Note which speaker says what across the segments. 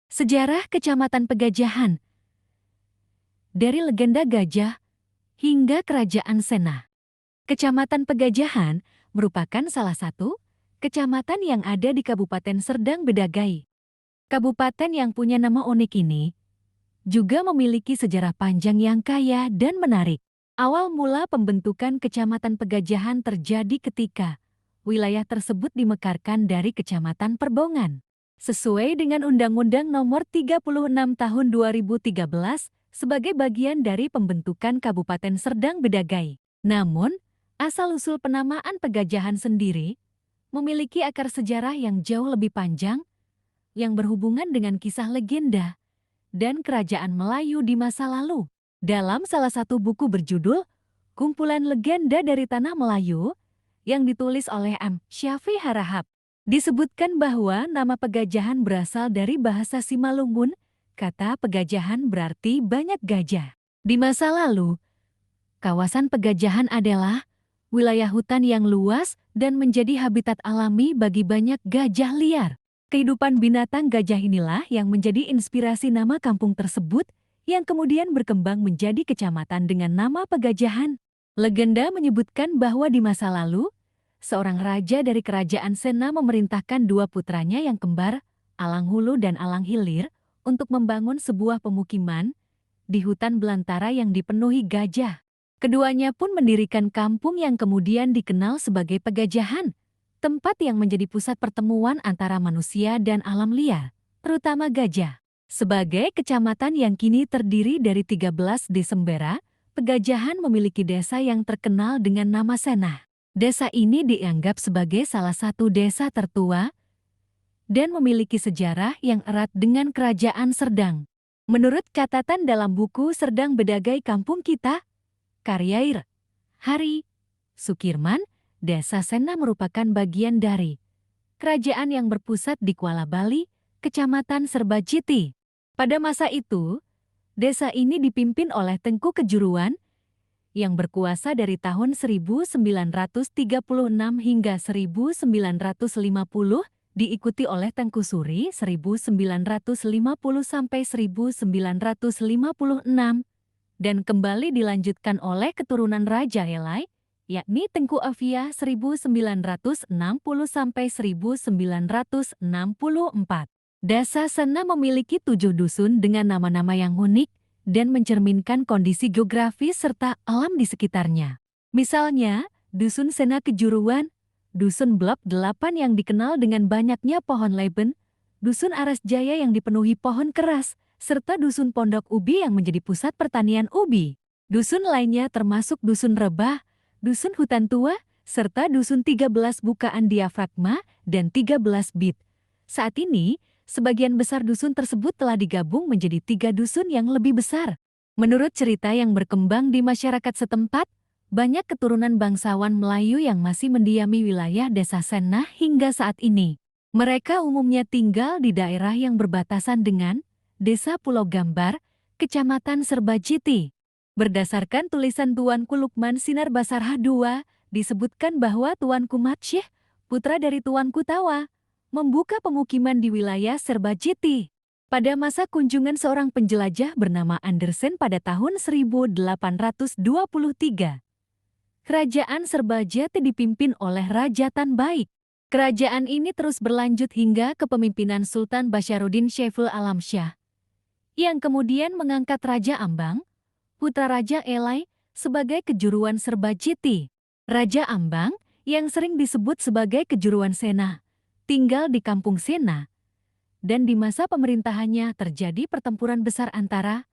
Speaker 1: Sejarah Kecamatan Pegajahan. Dari legenda gajah hingga Kerajaan Sena. Kecamatan Pegajahan merupakan salah satu kecamatan yang ada di Kabupaten Serdang Bedagai. Kabupaten yang punya nama unik ini juga memiliki sejarah panjang yang kaya dan menarik. Awal mula pembentukan Kecamatan Pegajahan terjadi ketika wilayah tersebut dimekarkan dari Kecamatan Perbongan. Sesuai dengan Undang-Undang Nomor 36 Tahun 2013 sebagai bagian dari pembentukan Kabupaten Serdang Bedagai. Namun, asal-usul penamaan Pegajahan sendiri memiliki akar sejarah yang jauh lebih panjang yang berhubungan dengan kisah legenda dan kerajaan Melayu di masa lalu. Dalam salah satu buku berjudul Kumpulan Legenda dari Tanah Melayu yang ditulis oleh M. Syafi Harahap, disebutkan bahwa nama Pegajahan berasal dari bahasa Simalungun. Kata Pegajahan berarti banyak gajah. Di masa lalu, kawasan Pegajahan adalah wilayah hutan yang luas dan menjadi habitat alami bagi banyak gajah liar. Kehidupan binatang gajah inilah yang menjadi inspirasi nama kampung tersebut yang kemudian berkembang menjadi kecamatan dengan nama Pegajahan. Legenda menyebutkan bahwa di masa lalu, seorang raja dari kerajaan Sena memerintahkan dua putranya yang kembar, Alang Hulu dan Alang Hilir, untuk membangun sebuah pemukiman di hutan belantara yang dipenuhi gajah. Keduanya pun mendirikan kampung yang kemudian dikenal sebagai Pegajahan, tempat yang menjadi pusat pertemuan antara manusia dan alam liar, terutama gajah. Sebagai kecamatan yang kini terdiri dari 13 Desembera, Pegajahan memiliki desa yang terkenal dengan nama Sena. Desa ini dianggap sebagai salah satu desa tertua dan memiliki sejarah yang erat dengan Kerajaan Serdang. Menurut catatan dalam buku Serdang Bedagai Kampung Kita, karya Ir. Hari Sukirman, Desa Sena merupakan bagian dari kerajaan yang berpusat di Kuala Bali, Kecamatan Serbajiti. Pada masa itu, desa ini dipimpin oleh Tengku Kejuruan yang berkuasa dari tahun 1936 hingga 1950, diikuti oleh Tengku Suri 1950 sampai 1956, dan kembali dilanjutkan oleh keturunan Raja Elai, yakni Tengku Avia 1960 sampai 1964. Desa Sena memiliki 7 dusun dengan nama-nama yang unik dan mencerminkan kondisi geografis serta alam di sekitarnya. Misalnya, Dusun Sena Kejuruan, Dusun Blok 8 yang dikenal dengan banyaknya pohon leben, Dusun Aras Jaya yang dipenuhi pohon keras, serta Dusun Pondok Ubi yang menjadi pusat pertanian ubi. Dusun lainnya termasuk Dusun Rebah, Dusun Hutan Tua, serta Dusun 13 Bukaan Diafragma dan 13 Bit. Saat ini, sebagian besar dusun tersebut telah digabung menjadi 3 dusun yang lebih besar. Menurut cerita yang berkembang di masyarakat setempat, banyak keturunan bangsawan Melayu yang masih mendiami wilayah Desa Sena hingga saat ini. Mereka umumnya tinggal di daerah yang berbatasan dengan Desa Pulau Gambar, Kecamatan Serbajiti. Berdasarkan tulisan Tuanku Lukman Sinar Basarah II, disebutkan bahwa Tuanku Matsyih, putra dari Tuanku Tawa, membuka pemukiman di wilayah Serbajiti. Pada masa kunjungan seorang penjelajah bernama Andersen pada tahun 1823. Kerajaan Serbajati dipimpin oleh Raja Tan Baik. Kerajaan ini terus berlanjut hingga kepemimpinan Sultan Basyaruddin Syaiful Alam Syah, yang kemudian mengangkat Raja Ambang, putra Raja Elai, sebagai Kejuruan Serbajiti. Raja Ambang, yang sering disebut sebagai Kejuruan Sena, tinggal di Kampung Sena, dan di masa pemerintahannya terjadi pertempuran besar antara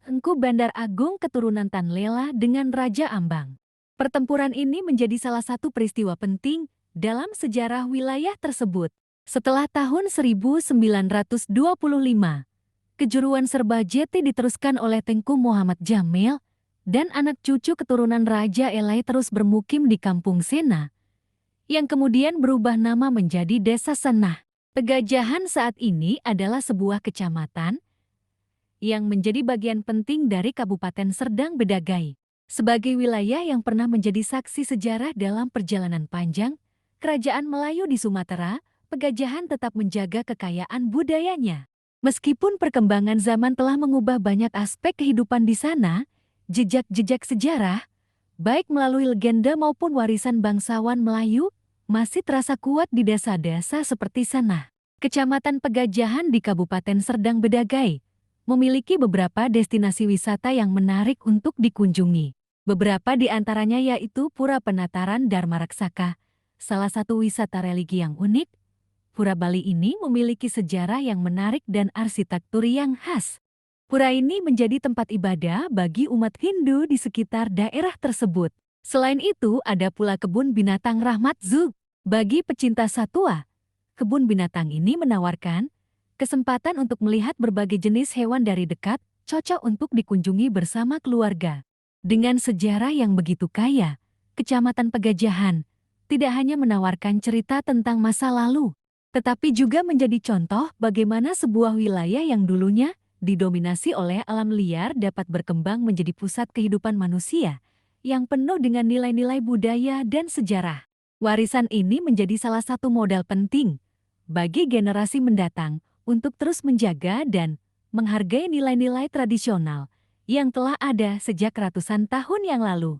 Speaker 1: Engku Bandar Agung keturunan Tan Lela dengan Raja Ambang. Pertempuran ini menjadi salah satu peristiwa penting dalam sejarah wilayah tersebut. Setelah tahun 1925, Kejuruan Serbajiti diteruskan oleh Tengku Muhammad Jamil, dan anak cucu keturunan Raja Elai terus bermukim di Kampung Sena, yang kemudian berubah nama menjadi Desa Sena. Pegajahan saat ini adalah sebuah kecamatan yang menjadi bagian penting dari Kabupaten Serdang Bedagai. Sebagai wilayah yang pernah menjadi saksi sejarah dalam perjalanan panjang Kerajaan Melayu di Sumatera, Pegajahan tetap menjaga kekayaan budayanya. Meskipun perkembangan zaman telah mengubah banyak aspek kehidupan di sana, jejak-jejak sejarah, baik melalui legenda maupun warisan bangsawan Melayu, masih terasa kuat di desa-desa seperti sana. Kecamatan Pegajahan di Kabupaten Serdang Bedagai memiliki beberapa destinasi wisata yang menarik untuk dikunjungi. Beberapa di antaranya yaitu Pura Penataran Dharma Raksaka, salah satu wisata religi yang unik. Pura Bali ini memiliki sejarah yang menarik dan arsitektur yang khas. Pura ini menjadi tempat ibadah bagi umat Hindu di sekitar daerah tersebut. Selain itu, ada pula kebun binatang Rahmat Zoo. Bagi pecinta satwa, kebun binatang ini menawarkan kesempatan untuk melihat berbagai jenis hewan dari dekat, cocok untuk dikunjungi bersama keluarga. Dengan sejarah yang begitu kaya, Kecamatan Pegajahan tidak hanya menawarkan cerita tentang masa lalu, tetapi juga menjadi contoh bagaimana sebuah wilayah yang dulunya didominasi oleh alam liar dapat berkembang menjadi pusat kehidupan manusia yang penuh dengan nilai-nilai budaya dan sejarah. Warisan ini menjadi salah satu modal penting bagi generasi mendatang untuk terus menjaga dan menghargai nilai-nilai tradisional yang telah ada sejak ratusan tahun yang lalu.